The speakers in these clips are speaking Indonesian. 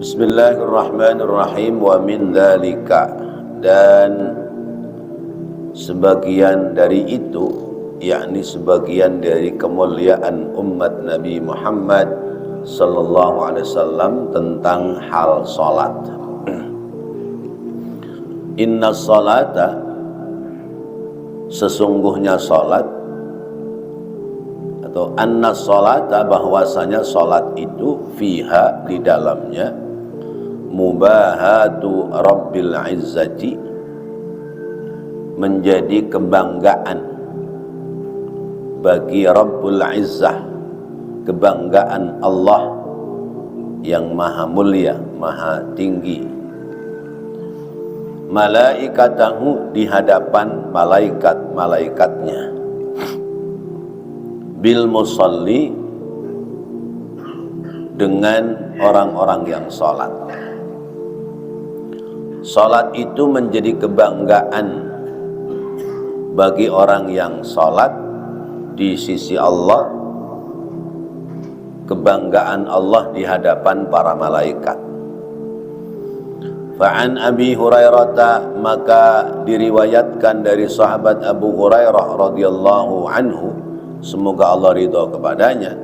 Bismillahirrahmanirrahim. Wa min dzalika, dan sebagian dari itu, yakni sebagian dari kemuliaan umat Nabi Muhammad sallallahu alaihi wasallam tentang hal salat. Inna salata, sesungguhnya salat, atau anna salata, bahwasanya salat itu fiha, di dalamnya, mubahatu rabbil izzati, menjadi kebanggaan bagi Rabbul Izzah, kebanggaan Allah yang maha mulia, maha tinggi. Malaikatahu, di hadapan malaikat-malaikatnya, bil musalli, dengan orang-orang yang salat. Salat itu menjadi kebanggaan bagi orang yang salat di sisi Allah, kebanggaan Allah di hadapan para malaikat. Fa'an Abi Hurairah, maka diriwayatkan dari sahabat Abu Hurairah radhiyallahu anhu, semoga Allah ridha kepadanya,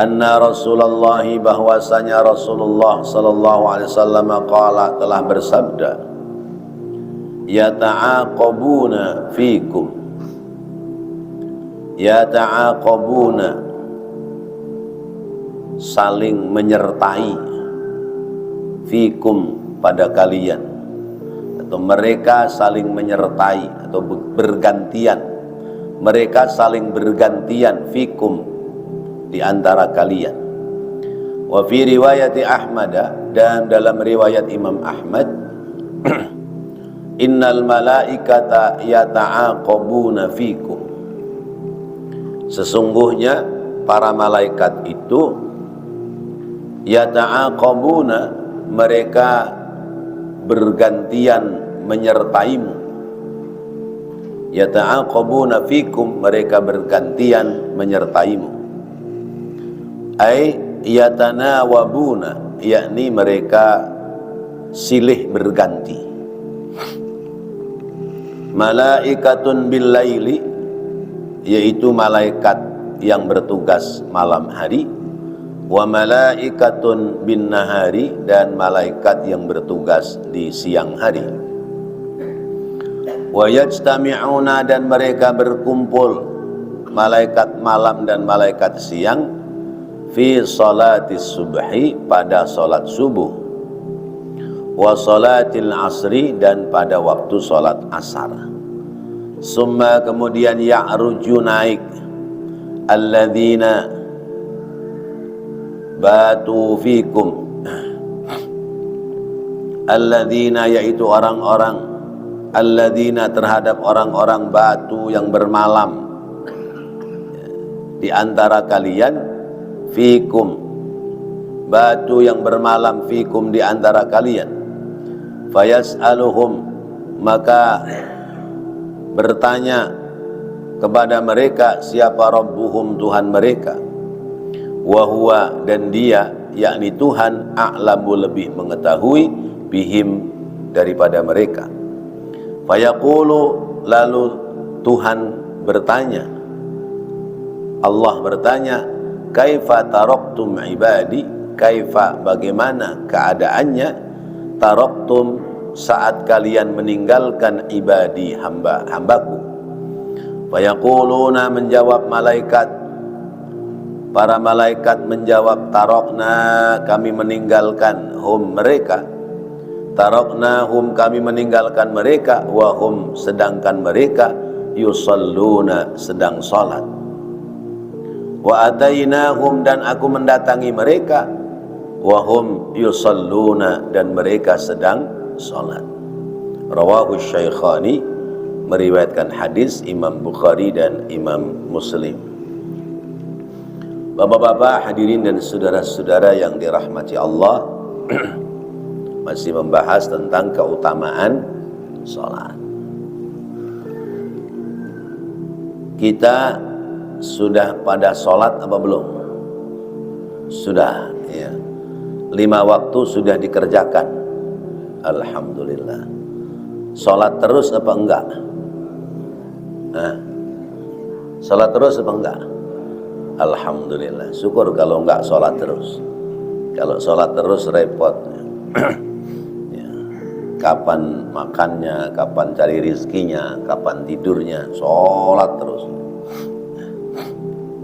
anna Rasulullah, bahwasanya Rasulullah sallallahu alaihi wasallam qala, telah bersabda, yata'aqabuna fikum, yata'aqabuna, saling menyertai, fikum, pada kalian, atau mereka saling menyertai atau bergantian, mereka saling bergantian, fikum, di antara kalian. Wa fi riwayati Ahmad, dan dalam riwayat Imam Ahmad, innal malaikata yata'aqabuna fikum, sesungguhnya para malaikat itu yata'aqabuna, mereka bergantian menyertaimu. Yata'aqabuna fikum, mereka bergantian menyertaimu. Ai yatanawabuna, yakni mereka silih berganti. Malaikatun bil laili, yaitu malaikat yang bertugas malam hari. Wa malaikatun bin nahari, dan malaikat yang bertugas di siang hari. Wa yajtami'una, dan mereka berkumpul, malaikat malam dan malaikat siang, fi salatis subhi, pada salat subuh, wa salatil asri, dan pada waktu salat asar. Summa, kemudian ya'ruju, naik, alladzina batu fikum, alladzina, yaitu orang-orang, alladzina, terhadap orang-orang, batu, yang bermalam, di antara kalian, fikum, batu yang bermalam, fikum, di antara kalian. Fayas'aluhum, maka bertanya kepada mereka, siapa Rabbuhum, Tuhan mereka. Wahuwa, dan dia, yakni Tuhan, a'lamu, lebih mengetahui, bihim, daripada mereka. Fayaqulu, lalu Tuhan bertanya, Allah bertanya, kaifa taraktum ibadi, kaifa, bagaimana keadaannya, taraktum, saat kalian meninggalkan ibadi, hambaku. Fayaquluna, menjawab malaikat, para malaikat menjawab, tarokna, kami meninggalkan, hum, mereka, tarokna hum, kami meninggalkan mereka, wahum, sedangkan mereka, yusalluna, sedang salat. Wa atainahum, dan aku mendatangi mereka, wahum yusalluna, dan mereka sedang salat. Rawahu Syaikhani, meriwayatkan hadis Imam Bukhari dan Imam Muslim. Bapak-bapak, hadirin dan saudara-saudara yang dirahmati Allah, masih membahas tentang keutamaan salat. Kita sudah pada salat apa belum? Sudah, ya. 5 waktu sudah dikerjakan, alhamdulillah. Sholat terus apa enggak? Sholat terus apa enggak? Alhamdulillah. Syukur kalau enggak sholat terus. Kalau sholat terus repot. Ya. Kapan makannya, kapan cari rizkinya, kapan tidurnya, sholat terus.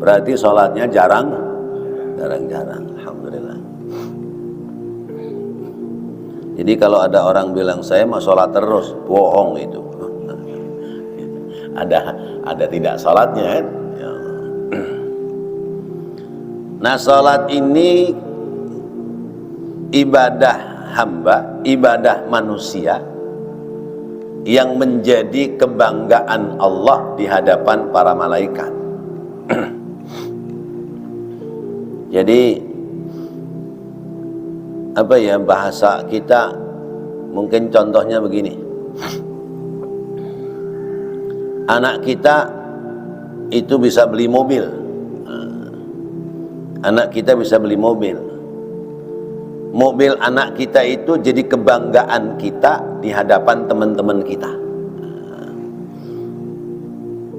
Berarti sholatnya jarang-jarang. Alhamdulillah. Jadi kalau ada orang bilang saya mau sholat terus, bohong itu. ada tidak sholatnya kan? Ya. Nah, sholat ini ibadah hamba, ibadah manusia yang menjadi kebanggaan Allah di hadapan para malaikat. Jadi apa ya, bahasa kita mungkin contohnya begini. Anak kita itu bisa beli mobil. Anak kita bisa beli mobil. Mobil anak kita itu jadi kebanggaan kita di hadapan teman-teman kita.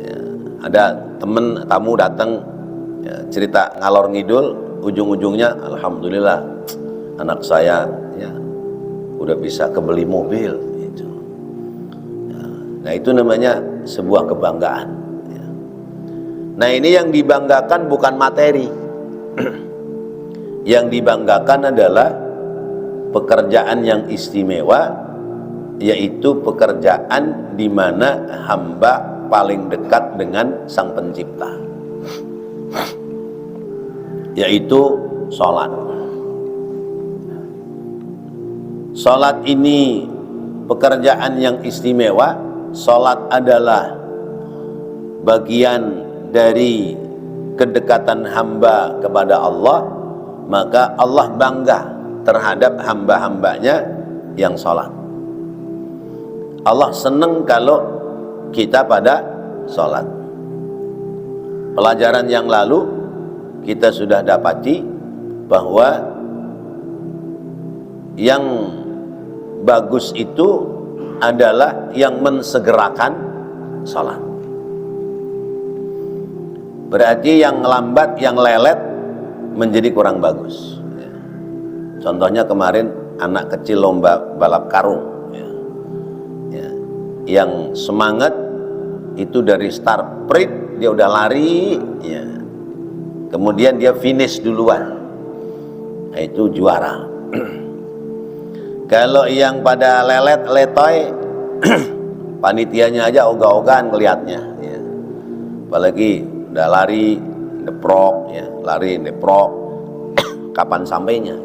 Ya, ada teman tamu datang, ya, cerita ngalor ngidul, ujung-ujungnya alhamdulillah anak saya ya udah bisa kebeli mobil itu. Ya, nah itu namanya sebuah kebanggaan. Ya. Nah ini yang dibanggakan bukan materi. Yang dibanggakan adalah pekerjaan yang istimewa, yaitu pekerjaan di mana hamba paling dekat dengan Sang Pencipta, yaitu sholat. Sholat ini pekerjaan yang istimewa. Sholat adalah bagian dari kedekatan hamba kepada Allah, maka Allah bangga terhadap hamba-hambanya yang sholat. Allah senang kalau kita pada sholat. Pelajaran yang lalu kita sudah dapati bahwa yang bagus itu adalah yang mensegerakan sholat. Berarti yang lambat, yang lelet menjadi kurang bagus. Contohnya kemarin anak kecil lomba balap karung, yang semangat itu dari start prit dia udah lari, kemudian dia finish duluan, nah, itu juara. Kalau yang pada lelet letoy, panitianya aja ogah-ogahan ngelihatnya, apalagi udah lari deprok, lari deprok, kapan sampainya?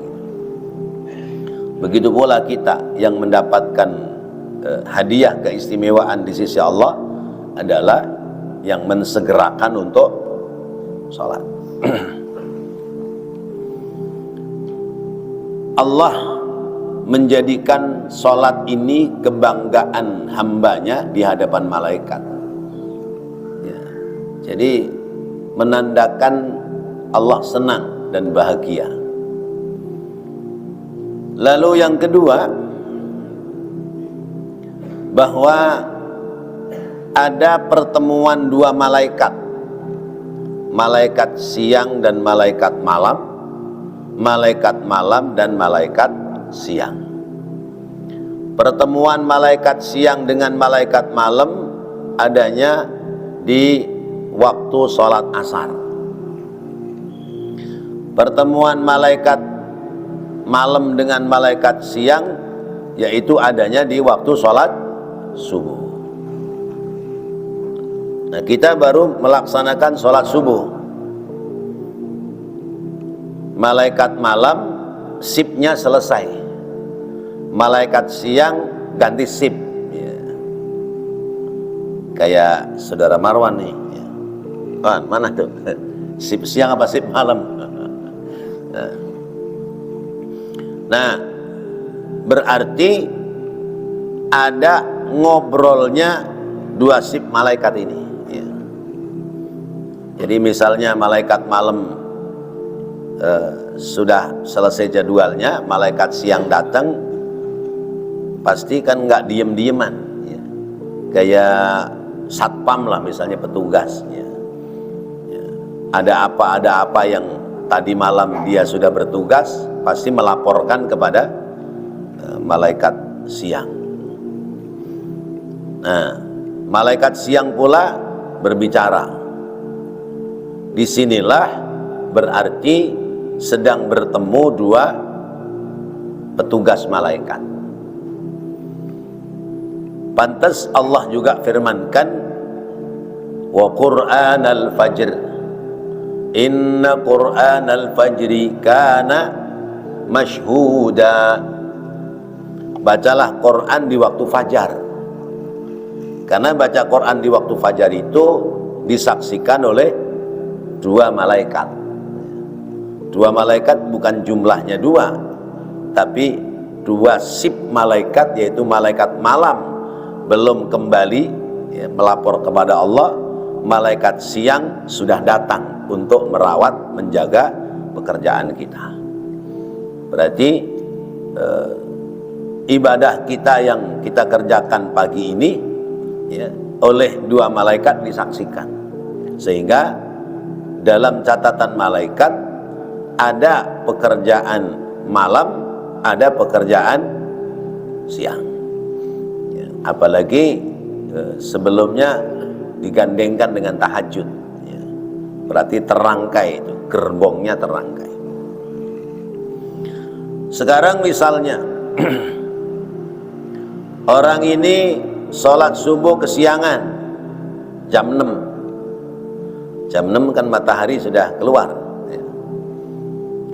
Begitu pula kita yang mendapatkan hadiah keistimewaan di sisi Allah adalah yang mensegerakan untuk sholat. Allah menjadikan sholat ini kebanggaan hambanya di hadapan malaikat. Ya. Jadi menandakan Allah senang dan bahagia. Lalu yang kedua, bahwa ada pertemuan dua malaikat, malaikat siang dan malaikat malam, malaikat malam dan malaikat siang. Pertemuan malaikat siang dengan malaikat malam adanya di waktu sholat asar. Pertemuan malaikat malam dengan malaikat siang yaitu adanya di waktu sholat subuh. Nah, kita baru melaksanakan sholat subuh. Malaikat malam sipnya selesai, malaikat siang ganti sip, kayak saudara Marwan nih, mana tuh sip siang apa sip malam? Nah, berarti ada ngobrolnya dua sip malaikat ini. Jadi misalnya malaikat malam sudah selesai jadwalnya, malaikat siang datang, pasti kan nggak diem-dieman ya. Kayak satpam lah misalnya, petugas ya. Ya. Ada apa yang tadi malam dia sudah bertugas, pasti melaporkan kepada malaikat siang. Nah, malaikat siang pula berbicara. Disinilah berarti sedang bertemu dua petugas malaikat. Pantas Allah juga firmankan, wa Qur'anal fajr, inna Qur'anal fajri kana mashhuda. Bacalah Quran di waktu fajar, karena baca Quran di waktu fajar itu disaksikan oleh dua malaikat. Dua malaikat bukan jumlahnya dua, tapi dua sip malaikat, yaitu malaikat malam belum kembali ya, melapor kepada Allah. Malaikat siang sudah datang untuk merawat, menjaga pekerjaan kita. Berarti ibadah kita yang kita kerjakan pagi ini ya, oleh dua malaikat disaksikan, sehingga dalam catatan malaikat ada pekerjaan malam, ada pekerjaan siang ya, apalagi sebelumnya digandengkan dengan tahajud ya. Berarti terangkai itu, gerbongnya terangkai. Sekarang misalnya orang ini sholat subuh kesiangan jam 6. Jam 6 kan matahari sudah keluar ya.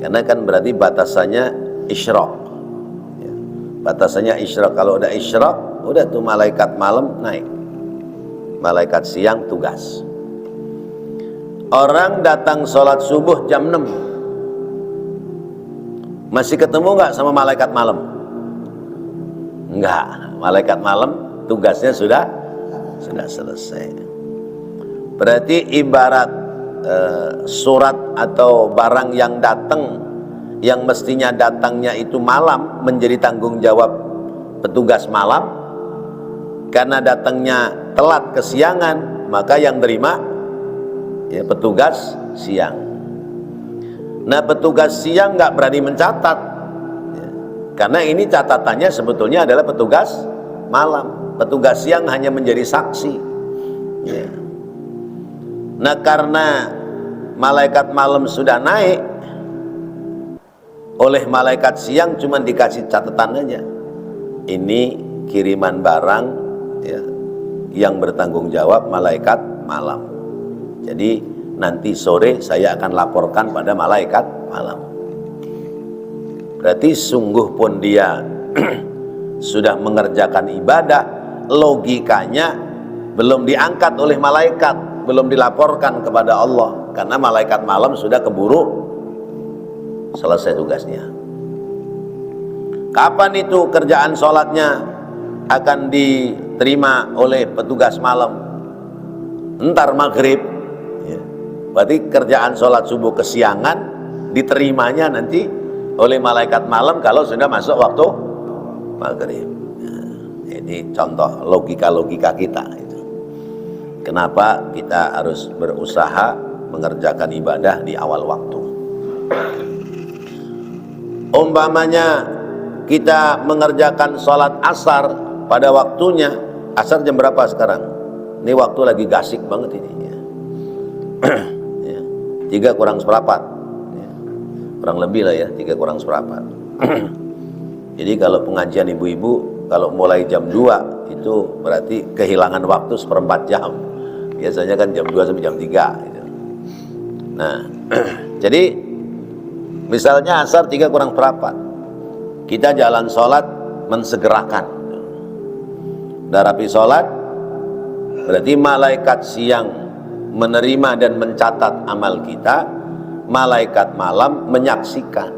Karena kan berarti batasannya isyraq ya. Batasannya isyraq. Kalau udah isyraq, udah tuh malaikat malam naik, malaikat siang tugas. Orang datang sholat subuh jam 6, masih ketemu nggak sama malaikat malam? Enggak, malaikat malam tugasnya sudah selesai. Berarti ibarat surat atau barang yang datang, yang mestinya datangnya itu malam, menjadi tanggung jawab petugas malam. Karena datangnya telat kesiangan, maka yang terima ya petugas siang. Nah, petugas siang nggak berani mencatat ya, karena ini catatannya sebetulnya adalah petugas malam. Petugas siang hanya menjadi saksi ya. Nah, karena malaikat malam sudah naik, oleh malaikat siang cuma dikasih catatan aja, ini kiriman barang ya, yang bertanggung jawab malaikat malam. Jadi nanti sore saya akan laporkan pada malaikat malam. Berarti sungguh pun dia sudah mengerjakan ibadah, logikanya belum diangkat oleh malaikat, belum dilaporkan kepada Allah, karena malaikat malam sudah keburu selesai tugasnya. Kapan itu kerjaan sholatnya akan diterima oleh petugas malam? Entar maghrib ya. Berarti kerjaan sholat subuh kesiangan diterimanya nanti oleh malaikat malam kalau sudah masuk waktu maghrib. Ini contoh logika-logika kita itu. Kenapa kita harus berusaha mengerjakan ibadah di awal waktu. Umpamanya kita mengerjakan sholat asar pada waktunya. Asar jam berapa sekarang? Ini waktu lagi gasik banget ini ya. 3 kurang seperempat ya. Kurang lebih lah ya, 3 kurang seperempat. Jadi kalau pengajian ibu-ibu kalau mulai jam 2 itu berarti kehilangan waktu 1/4 jam. Biasanya kan jam 2 sampai jam 3 gitu. Nah, jadi misalnya asar 3 kurang seperempat, kita jalan sholat mensegerakan. Udah rapi sholat, berarti malaikat siang menerima dan mencatat amal kita, malaikat malam menyaksikan.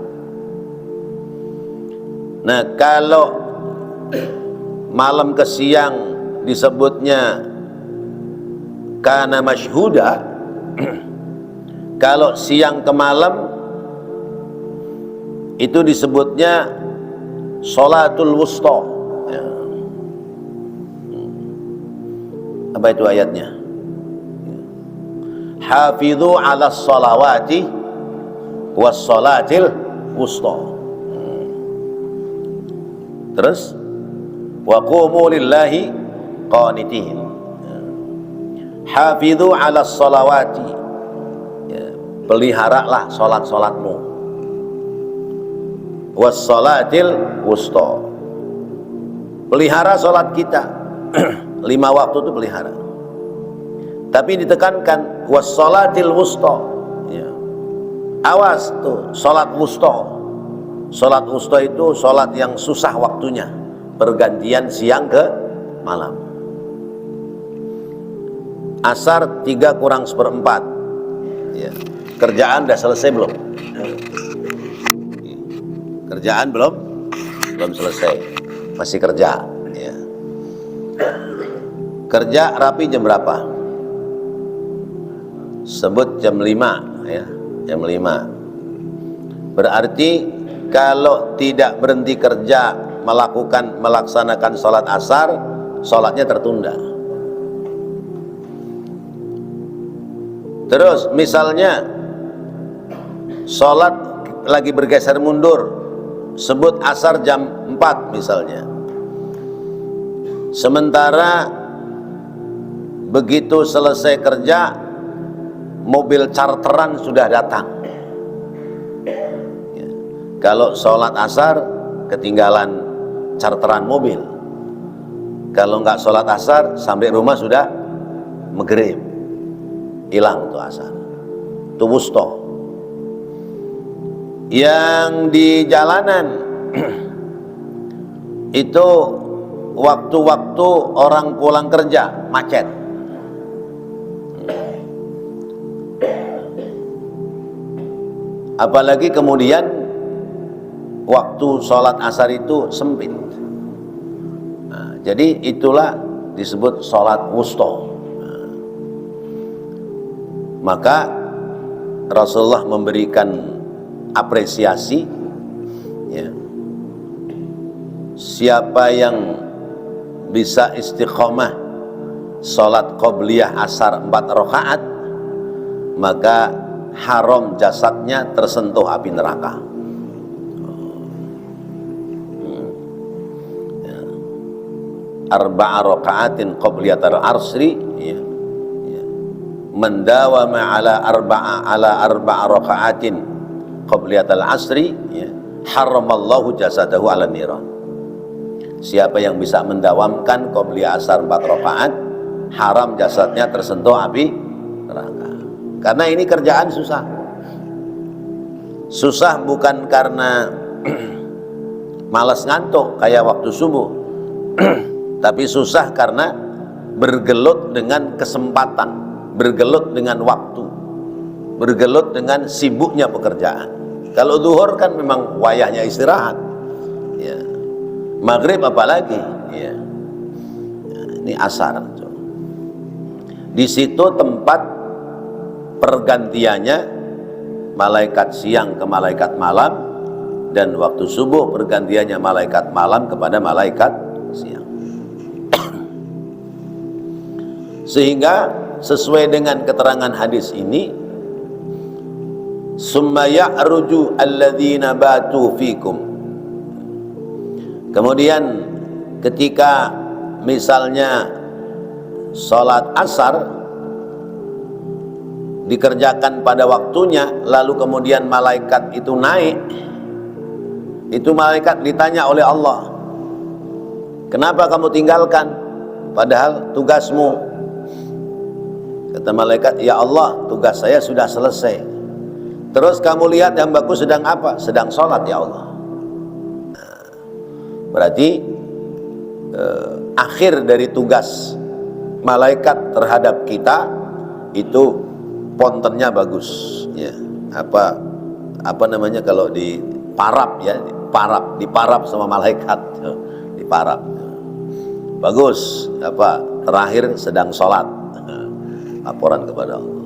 Nah, kalau malam ke siang disebutnya kana masyhuda, kalau siang ke malam itu disebutnya sholatul wusta. Ya. Apa itu ayatnya? Hafidhu ala sholawati was sholatil wusta. Terus wa qumu lillahi qanitin. Hafidhu ala sholawati, ya, peliharalah sholat-sholatmu, was sholatil wusta, pelihara sholat kita. 5 waktu itu pelihara, tapi ditekankan was sholatil wusta, ya. Awas tuh sholat wusta. Sholat wusta itu sholat yang susah waktunya, pergantian siang ke malam. Asar 3:4, ya. Kerjaan udah selesai belum? Kerjaan belum selesai, masih kerja, ya. Kerja rapi jam berapa? Sebut jam 5, ya, jam 5. Berarti kalau tidak berhenti kerja melaksanakan sholat asar, sholatnya tertunda. Terus misalnya sholat lagi bergeser mundur, sebut asar jam 4 misalnya. Sementara begitu selesai kerja, mobil charteran sudah datang. Ya. Kalau sholat asar ketinggalan charteran mobil. Kalau nggak sholat asar sampai rumah sudah maghrib, hilang tuh asar. Itu wusta. Yang di jalanan itu waktu-waktu orang pulang kerja macet. Apalagi kemudian waktu sholat asar itu sempit. Nah, jadi itulah disebut sholat wusta. Nah, maka Rasulullah memberikan apresiasi, ya, siapa yang bisa istiqomah sholat qobliyah asar 4 rakaat, maka haram jasadnya tersentuh api neraka. Arba'a raka'atin qobliyatal asri, ya, ya. Mendawama ala arba'a raka'atin qobliyatal asri, ya, haramallahu jasadahu ala niran. Siapa yang bisa mendawamkan qobliyah asar 4 rakaat, haram jasadnya tersentuh api neraka. Karena ini kerjaan susah. Susah bukan karena malas ngantuk kayak waktu subuh, tapi susah karena bergelut dengan kesempatan, bergelut dengan waktu, bergelut dengan sibuknya pekerjaan. Kalau zuhur kan memang wayahnya istirahat, ya. Maghrib apalagi, ya. Ini asar. Di situ tempat pergantiannya malaikat siang ke malaikat malam, dan waktu subuh pergantiannya malaikat malam kepada malaikat siang. Sehingga sesuai dengan keterangan hadis ini, summa ya'ruju alladzina batu fikum. Kemudian ketika misalnya sholat asar dikerjakan pada waktunya, lalu kemudian malaikat itu naik, itu malaikat ditanya oleh Allah, kenapa kamu tinggalkan padahal tugasmu? Kata malaikat, ya Allah, tugas saya sudah selesai. Terus kamu lihat hambaku sedang apa? Sedang sholat, ya Allah. Nah, berarti akhir dari tugas malaikat terhadap kita itu pontennya bagus, ya. Apa namanya kalau di parap, ya, diparap sama malaikat, diparap. Bagus, terakhir sedang sholat, laporan kepada Allah.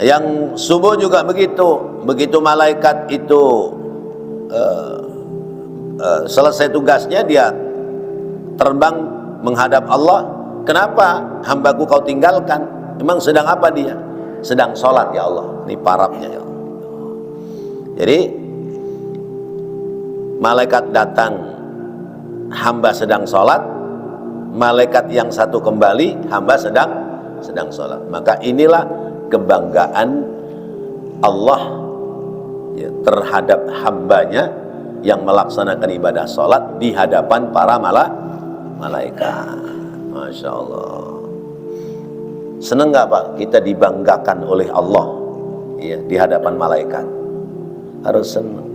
Yang subuh juga begitu. Begitu malaikat itu selesai tugasnya, dia terbang menghadap Allah. Kenapa hambaku kau tinggalkan? Memang sedang apa dia? Sedang sholat ya Allah. Ini parabnya ya Allah. Jadi malaikat datang, hamba sedang sholat. Malaikat yang satu kembali, hamba sedang sholat. Maka inilah kebanggaan Allah ya, terhadap hambanya yang melaksanakan ibadah sholat di hadapan para malaikat. Masya Allah. Senang nggak Pak kita dibanggakan oleh Allah ya, di hadapan malaikat? Harus senang.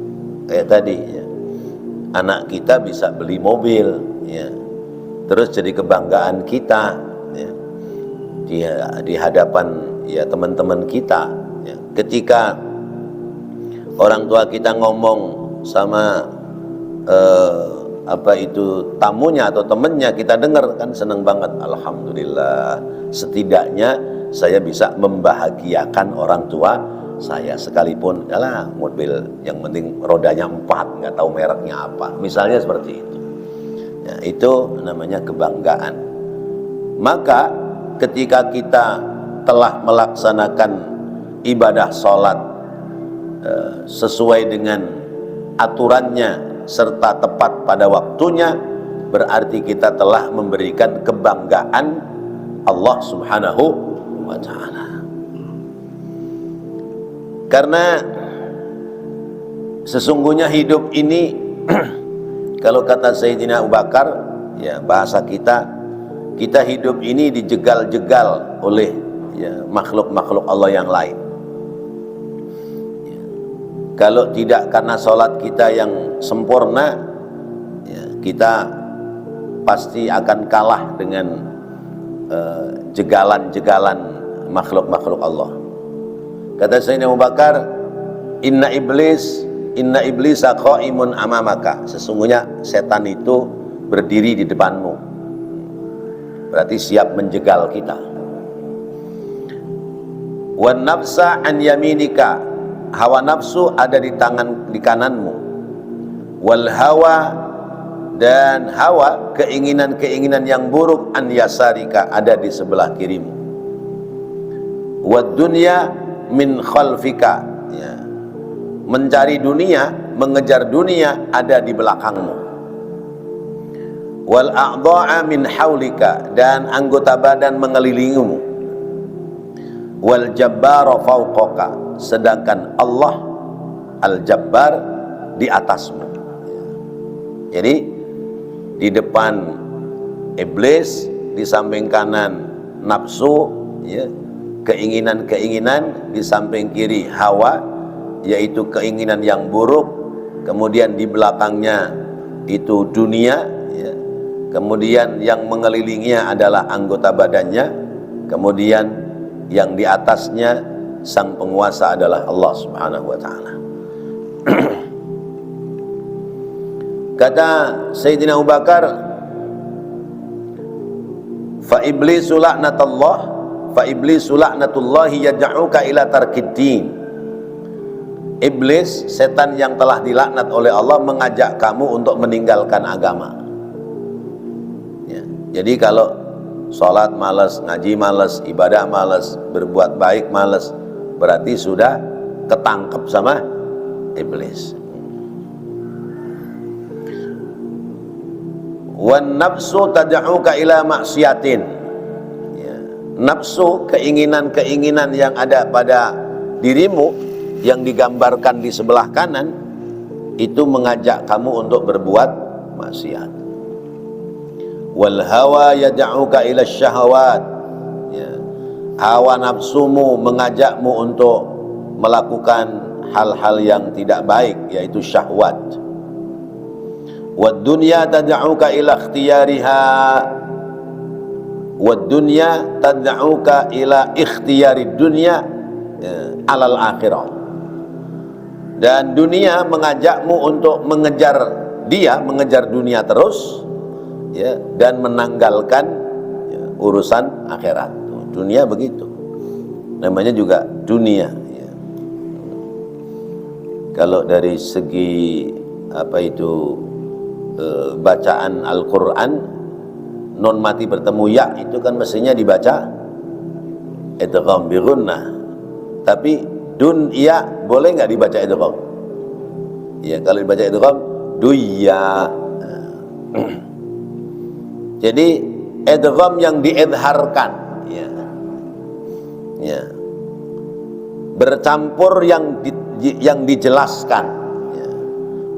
Kayak tadi ya, anak kita bisa beli mobil ya, terus jadi kebanggaan kita ya, di hadapan ya teman-teman kita ya. Ketika orang tua kita ngomong sama tamunya atau temennya, kita dengar kan senang banget. Alhamdulillah, setidaknya saya bisa membahagiakan orang tua saya, sekalipun yalah mobil yang penting rodanya 4, nggak tahu mereknya apa, misalnya seperti itu ya, itu namanya kebanggaan. Maka ketika kita telah melaksanakan ibadah sholat sesuai dengan aturannya serta tepat pada waktunya, berarti kita telah memberikan kebanggaan Allah Subhanahu wa ta'ala. Karena sesungguhnya hidup ini kalau kata Sayyidina Abu Bakar ya, bahasa kita hidup ini dijegal-jegal oleh ya, makhluk-makhluk Allah yang lain. Kalau tidak karena sholat kita yang sempurna ya, kita pasti akan kalah dengan jegalan-jegalan makhluk-makhluk Allah. Kata Sayyidina Abu Bakar, inna iblisa qa'imun amamaka. Sesungguhnya setan itu berdiri di depanmu, berarti siap menjegal kita. Wan nafsa an yaminika, hawa nafsu ada di kananmu. Wal hawa, dan hawa, keinginan-keinginan yang buruk, an yasarika, ada di sebelah kirimu. Wad dunya min khalfika ya, mencari dunia, mengejar dunia ada di belakangmu. Wal a'dha'a min haulika, dan anggota badan mengelilingimu. Wal jabbara fawqaka, sedangkan Allah al-jabbar di atasmu. Jadi di depan iblis, di samping kanan nafsu ya, keinginan-keinginan, di samping kiri hawa, yaitu keinginan yang buruk, kemudian di belakangnya itu dunia ya. Kemudian yang mengelilinginya adalah anggota badannya, kemudian yang di atasnya sang penguasa adalah Allah Subhanahu wa ta'ala. Kata Sayyidina Abu Bakar, fa iblisu la'natullahi yad'uka ila tarkiddin. Iblis, setan yang telah dilaknat oleh Allah, mengajak kamu untuk meninggalkan agama ya. Jadi kalau sholat malas, ngaji malas, ibadah malas, berbuat baik malas, berarti sudah ketangkep sama iblis. Wan nafsu tad'uka ila maksiatin ya. Nafsu, keinginan-keinginan yang ada pada dirimu yang digambarkan di sebelah kanan, itu mengajak kamu untuk berbuat maksiat. Wal hawa yad'uka ila syahawat ya. Hawa nafsumu mengajakmu untuk melakukan hal-hal yang tidak baik, yaitu syahwat. Wad dunya tad'uka ila ikhtiyariha, wad dunya tad'uka ila ikhtiyari dunya alal akhirah. Dan dunia mengajakmu untuk mengejar dunia terus ya, dan menanggalkan ya, urusan akhirat. Dunia begitu. namanya juga dunia ya. Kalau dari segi apa itu bacaan Al-Quran, non mati bertemu ya itu kan mestinya dibaca idgham bi gunnah, tapi dunya boleh nggak dibaca idgham? Ya, kalau dibaca idgham duya. Jadi idgham yang diidharkan ya. Ya. Bercampur yang dijelaskan ya.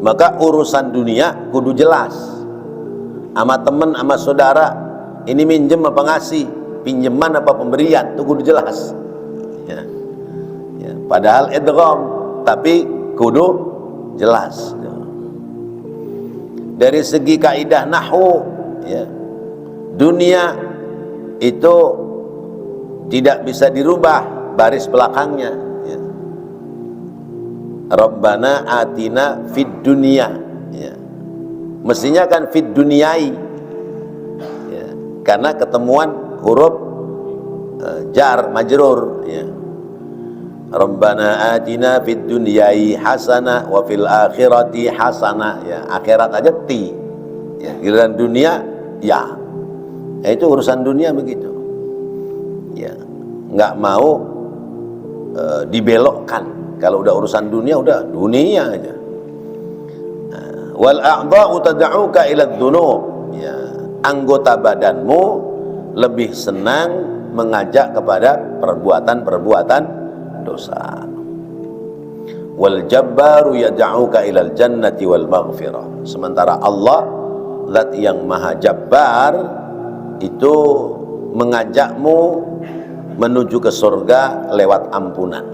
Maka urusan dunia kudu jelas sama temen sama saudara, ini minjem apa ngasih, pinjaman apa pemberian, itu kudu jelas ya. Ya. Padahal idgham tapi kudu jelas ya. Dari segi kaidah nahwu ya, dunia itu tidak bisa dirubah baris belakangnya ya. Rabbana atina fid dunya ya. Mestinya kan fid dunyai ya. Karena ketemuan huruf jar majrur ya. Rabbana atina fid dunyai hasanah wa fil akhirati hasanah ya. Akhirat aja ti ya. Giliran dunia ya. Ya itu urusan dunia begitu ya, nggak mau dibelokkan. Kalau udah urusan dunia udah dunia aja. Wal a'dha'u tad'uka ila dzunub ya, anggota badanmu lebih senang mengajak kepada perbuatan-perbuatan dosa. Wal jabbaru yad'uka ilal jannati wal maghfirah. Sementara Allah zat yang maha jabbar itu mengajakmu menuju ke surga lewat ampunan.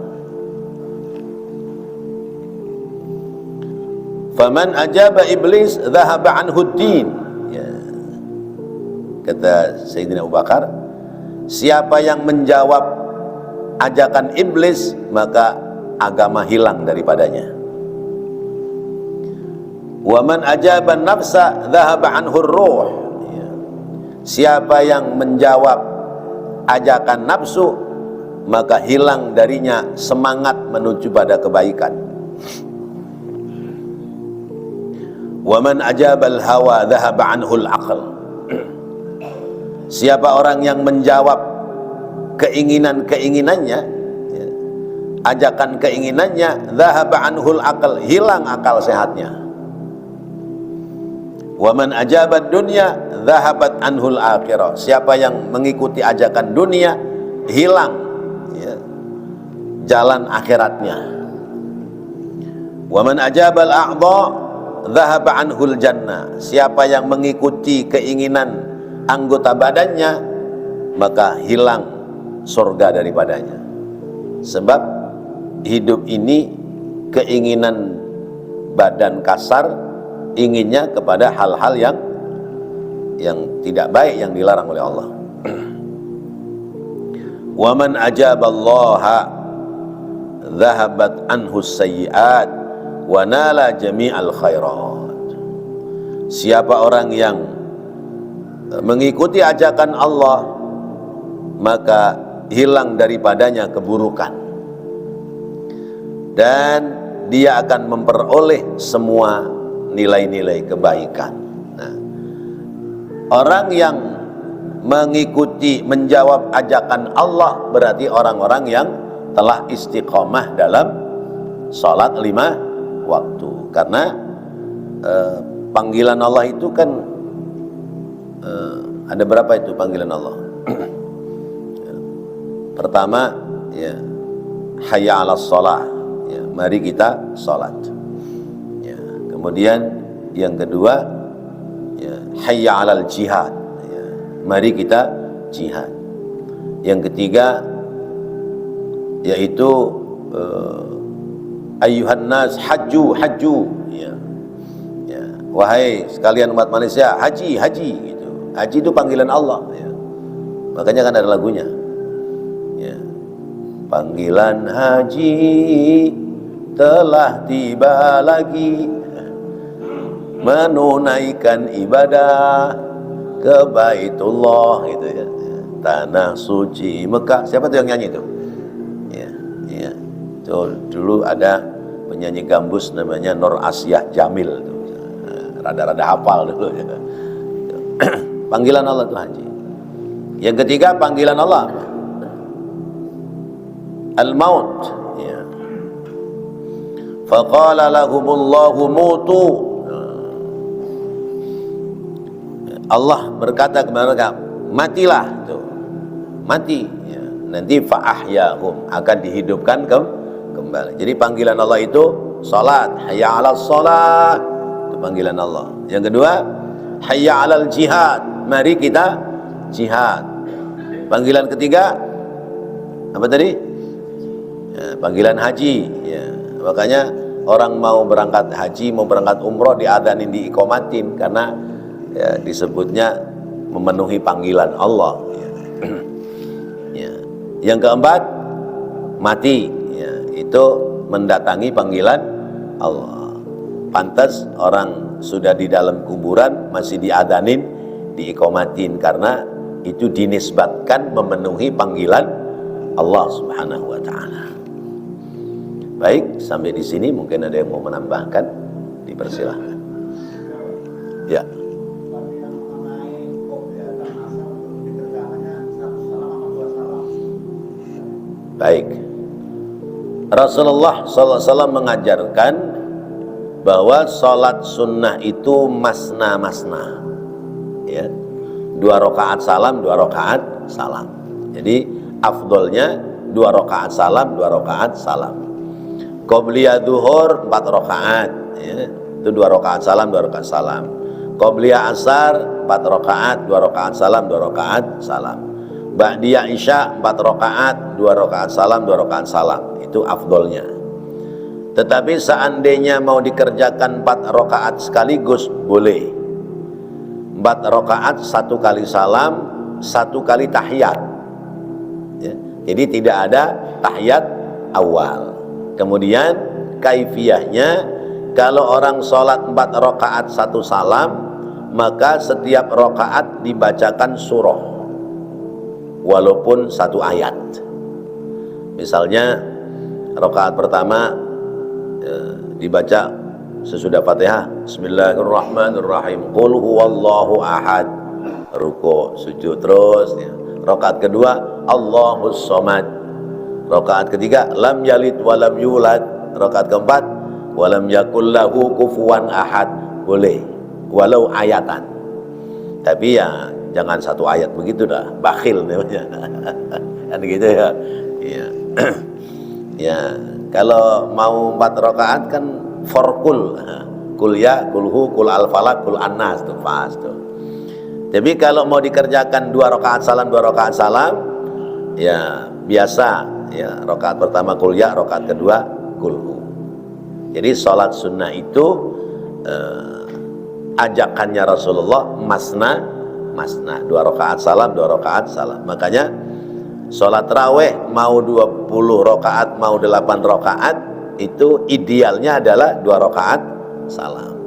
Faman ajaba iblis dhahaba anhu din ya. Kata Sayyidina Abu Bakar, siapa yang menjawab ajakan iblis maka agama hilang daripadanya. Wa man ajaba nafsa dhahaba anhu ruh ya. Siapa yang menjawab ajakan nafsu maka hilang darinya semangat menuju pada kebaikan. Wa man ajabal hawa dhahaba anhul aql. Siapa orang yang menjawab keinginan-keinginannya ya, ajakan keinginannya, dhahaba anhul aql, hilang akal sehatnya. Wa man ajabad dunya dhahabat anhul akhirah. Siapa yang mengikuti ajakan dunia, hilang ya, jalan akhiratnya. Wa man ajabal a'dha dhahaba anhul jannah. Siapa yang mengikuti keinginan anggota badannya maka hilang surga daripadanya. Sebab hidup ini keinginan badan kasar inginnya kepada hal-hal yang tidak baik, yang dilarang oleh Allah. Wa man ajaballaha dhahabat anhu sayyi'at wa nala jami'al khairat. Siapa orang yang mengikuti ajakan Allah maka hilang daripadanya keburukan dan dia akan memperoleh semua nilai-nilai kebaikan. Nah, orang yang mengikuti, menjawab ajakan Allah berarti orang-orang yang telah istiqomah dalam sholat 5 waktu. Karena panggilan Allah itu kan ada berapa itu panggilan Allah? Pertama ya, hayya 'alas shalah ya, mari kita sholat. Kemudian yang kedua ya, hayya 'alal jihad ya, mari kita jihad. Yang ketiga yaitu ayyuhan nas hajju ya. Ya, wahai sekalian umat manusia, haji gitu. Haji itu panggilan Allah ya. Makanya kan ada lagunya ya, panggilan haji telah tiba lagi menunaikan ibadah ke Baitullah gitu ya, tanah suci Mekah. Siapa tuh yang nyanyi itu? Ya, tuh, dulu ada penyanyi gambus namanya Nur Asyah Jamil tuh. Rada-rada hafal dulu ya. Panggilan Allah itu haji. Yang ketiga panggilan Allah al-maut, ya. Faqala lahumullahu mutu. Allah berkata kepada mereka, matilah tuh. Mati, ya. Nanti fa'ahyahum, akan dihidupkan kembali. Jadi panggilan Allah itu salat, hayya 'alas shalah. Itu panggilan Allah. Yang kedua, hayya 'alal jihad. Mari kita jihad. Panggilan ketiga apa tadi? Ya, panggilan haji, ya. Makanya orang mau berangkat haji, mau berangkat umroh diadanin, diikomatin, karena ya, disebutnya memenuhi panggilan Allah, ya. Ya. Yang keempat mati, ya, itu mendatangi panggilan Allah. Pantas orang sudah di dalam kuburan masih diadanin, diikomatin, karena itu dinisbatkan memenuhi panggilan Allah Subhanahu wa taala. Baik, sampai di sini mungkin ada yang mau menambahkan, dipersilahkan. Ya. Baik. Rasulullah SAW mengajarkan bahwa sholat sunnah itu masna-masna, ya, 2 rakaat salam, 2 rakaat salam. Jadi afdolnya 2 rakaat salam, 2 rakaat salam. Qobliyah duhur 4 rakaat, ya, itu 2 rakaat salam, 2 rakaat salam. Qobliyah asar 4 rakaat, 2 rakaat salam, 2 rakaat salam. Ba'diyah isya 4 rakaat, 2 rakaat salam, 2 rakaat salam. Itu afdolnya. Tetapi seandainya mau dikerjakan 4 rakaat sekaligus, boleh. 4 rakaat 1 kali salam, 1 kali tahiyat, ya. Jadi tidak ada tahiyat awal. Kemudian kaifiyahnya, kalau orang sholat 4 rakaat 1 salam, maka setiap rakaat dibacakan surah, walaupun 1 ayat. Misalnya rakaat pertama dibaca sesudah Fatihah, Bismillahirrahmanirrahim, Qul huwallahu ahad, ruku, sujud terus, ya. Rakaat kedua Allahus somad. Rakaat ketiga lam yalid walam yulad. Rakaat keempat walam yakul lahu kufuwan ahad. Boleh walau ayatan, tapi ya jangan 1 ayat begitu dah, bakhil namanya. Kan gitu ya. Ya. Ya, kalau mau 4 rakaat kan forkul, kul ya, kulhu, kul al-falaq, kul an-nas, tuh pas tuh. Tapi kalau mau dikerjakan 2 rakaat salam, 2 rakaat salam, ya biasa, ya, rakaat pertama kul ya, rakaat kedua kulhu. Jadi sholat sunnah itu ajakannya Rasulullah masna, 2 rakaat salam, 2 rakaat salam. Makanya sholat raweh mau 20 rakaat, mau 8 rakaat, itu idealnya adalah 2 rakaat salam.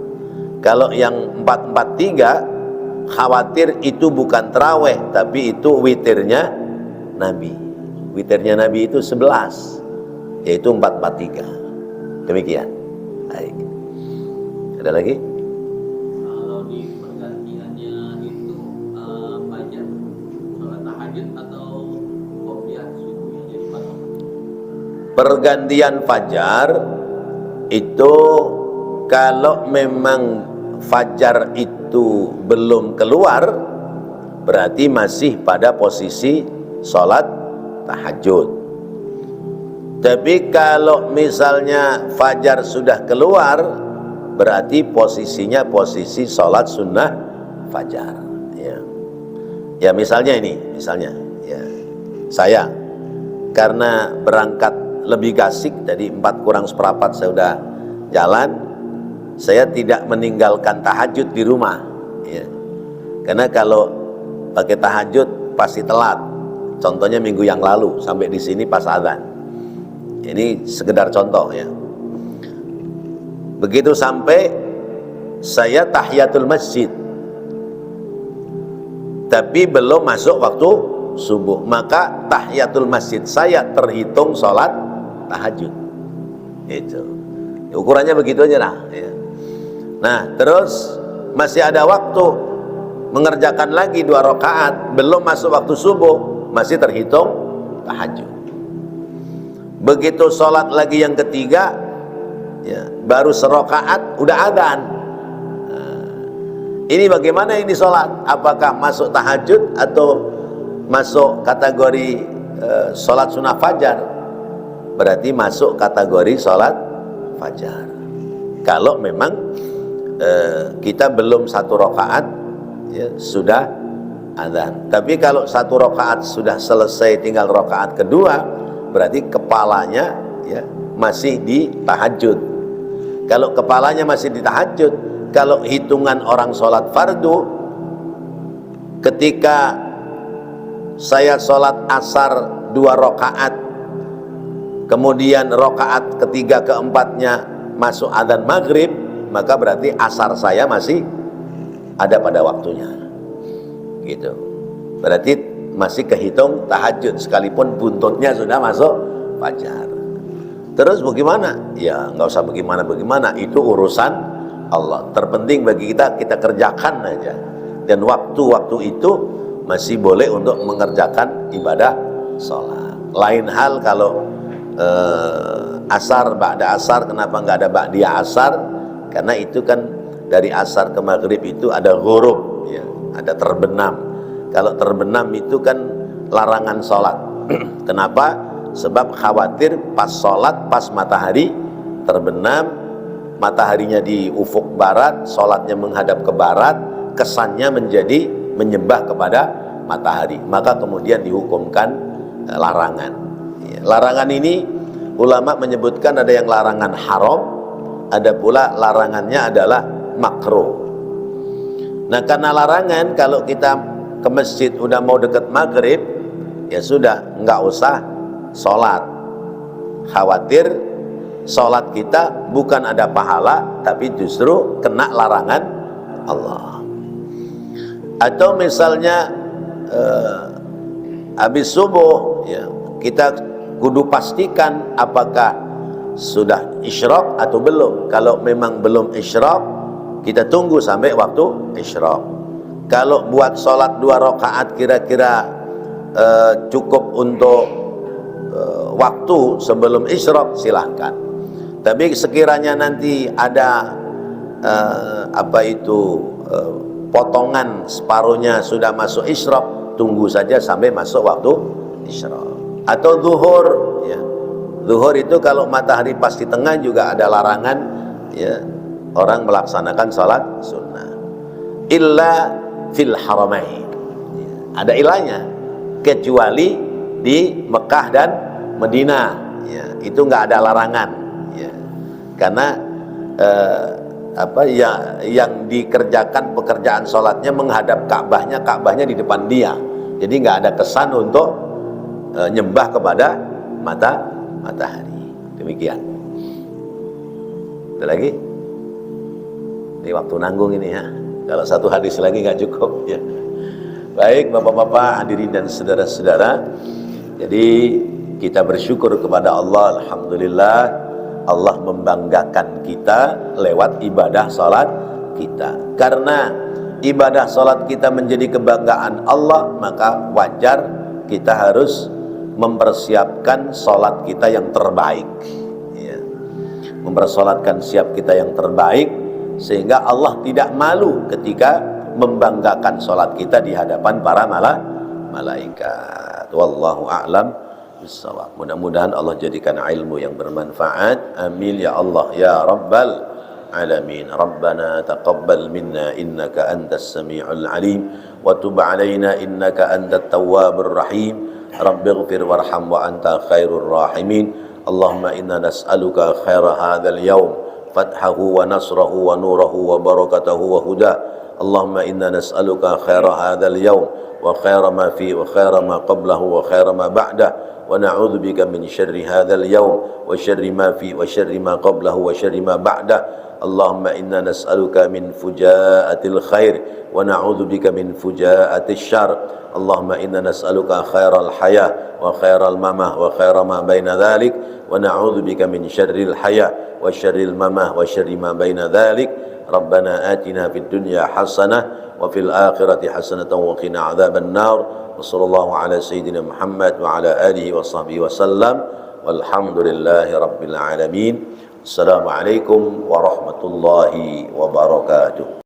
Kalau yang 4-4-3, khawatir itu bukan taraweh, tapi itu witirnya Nabi. Witirnya Nabi itu 11, yaitu 4-4-3. Demikian. Baik. Ada lagi? Kalau di pergantiannya itu fajar, sholat tahajud atau qobliyah subuhnya jadi patokan? Pergantian fajar itu kalau memang fajar itu belum keluar, berarti masih pada posisi sholat tahajud. Tapi kalau misalnya fajar sudah keluar, berarti posisinya posisi sholat sunnah fajar, ya. Ya misalnya ini, ya, saya karena berangkat lebih gasik, tadi 4:45 saya udah jalan, saya tidak meninggalkan tahajud di rumah, ya. Karena kalau pakai tahajud pasti telat. Contohnya minggu yang lalu sampai di sini pas adzan. Ini sekedar contoh, ya. Begitu sampai saya tahiyatul masjid, tapi belum masuk waktu subuh, maka tahiyatul masjid saya terhitung sholat tahajud. Itu ukurannya begitu aja lah ya. Nah terus masih ada waktu mengerjakan lagi 2 rakaat, belum masuk waktu subuh, masih terhitung tahajud. Begitu sholat lagi yang ketiga ya, baru serakaat udah adzan. Ini bagaimana ini sholat? Apakah masuk tahajud atau masuk kategori sholat sunnah fajar? Berarti masuk kategori sholat fajar. Kalau memang kita belum 1 rakaat ya, sudah adzan. Tapi kalau 1 rakaat sudah selesai, tinggal rakaat kedua, berarti kepalanya ya, masih di tahajud. Kalau kepalanya masih di tahajud, kalau hitungan orang sholat fardu, ketika saya sholat asar 2 rakaat, kemudian rakaat ketiga keempatnya masuk adzan maghrib, maka berarti asar saya masih ada pada waktunya, gitu. Berarti masih kehitung tahajud sekalipun buntutnya sudah masuk fajar. Terus bagaimana? Ya nggak usah bagaimana, itu urusan Allah. Terpenting bagi kita, kita kerjakan aja. Dan waktu-waktu itu masih boleh untuk mengerjakan ibadah sholat. Lain hal kalau asar, ba'da asar, kenapa nggak ada ba'diyah asar? Karena itu kan dari asar ke maghrib itu ada ghurub ya, ada terbenam. Kalau terbenam itu kan larangan sholat. Kenapa? Sebab khawatir pas sholat, pas matahari terbenam, mataharinya di ufuk barat, sholatnya menghadap ke barat, kesannya menjadi menyembah kepada matahari, maka kemudian dihukumkan larangan ya. Larangan ini ulama menyebutkan ada yang larangan haram, ada pula larangannya adalah makruh. Nah karena larangan, kalau kita ke masjid udah mau dekat maghrib, ya sudah nggak usah sholat. Khawatir sholat kita bukan ada pahala, tapi justru kena larangan Allah. Atau misalnya habis subuh ya, kita kudu pastikan apakah sudah isyraq atau belum. Kalau memang belum isyraq, kita tunggu sampai waktu isyraq. Kalau buat sholat 2 rakaat kira-kira cukup untuk waktu sebelum isyraq, silahkan. Tapi sekiranya nanti ada potongan separuhnya sudah masuk isyraq, tunggu saja sampai masuk waktu isyraq. Atau zuhur ya. Zuhur itu kalau matahari pas di tengah juga ada larangan ya, orang melaksanakan salat sunnah. Illa fil haramain ya, ada ilahnya, kecuali di Mekah dan Madinah ya, itu nggak ada larangan ya. Karena yang dikerjakan pekerjaan sholatnya menghadap Ka'bahnya di depan dia, jadi nggak ada kesan untuk nyembah kepada matahari. Demikian. Ada lagi? Ini waktu nanggung ini ya. Kalau 1 hadis lagi nggak cukup ya. Baik bapak-bapak, hadirin dan saudara-saudara, jadi kita bersyukur kepada Allah. Alhamdulillah, Allah membanggakan kita lewat ibadah salat kita. Karena ibadah salat kita menjadi kebanggaan Allah, maka wajar kita harus mempersiapkan salat kita yang terbaik ya. Mempersolatkan siap kita yang terbaik, sehingga Allah tidak malu ketika membanggakan salat kita di hadapan para malaikat. Wallahu a'lam bissawab. Mudah-mudahan Allah jadikan ilmu yang bermanfaat. Amin ya Allah ya rabbal alamin. Rabbana taqabbal minna innaka antas sami'ul alim wa tub alaina innaka antat tawwabur rahim. Rabbighfir warham wa anta khairur rahimin. Allahumma inna nas'aluka khaira hadzal yawm, fathahu wa nasrahu wa nurahu wa barakatahu wa huda. Allahumma inna nas'aluka khaira hadzal yawm, وخير ما فيه وخير ما قبله وخير ما بعده ونعوذ بك من شر هذا اليوم وشر ما فيه وشر ما قبله وشر ما بعده اللهم إنا نسألك من فجاءة الخير ونعوذ بك من فجاءة الشر اللهم إنا نسألك خير الحياة وخير الممات وخير ما بين ذلك ونعوذ بك من شر الحياة وشر الممات وشر ما بين ذلك ربنا آتنا في الدنيا حسنة وفي الآخرة حسنة وقنا عذاب النار وصلى الله على سيدنا محمد وعلى آله وصحبه وسلم والحمد لله رب العالمين. Assalamualaikum warahmatullahi wabarakatuh.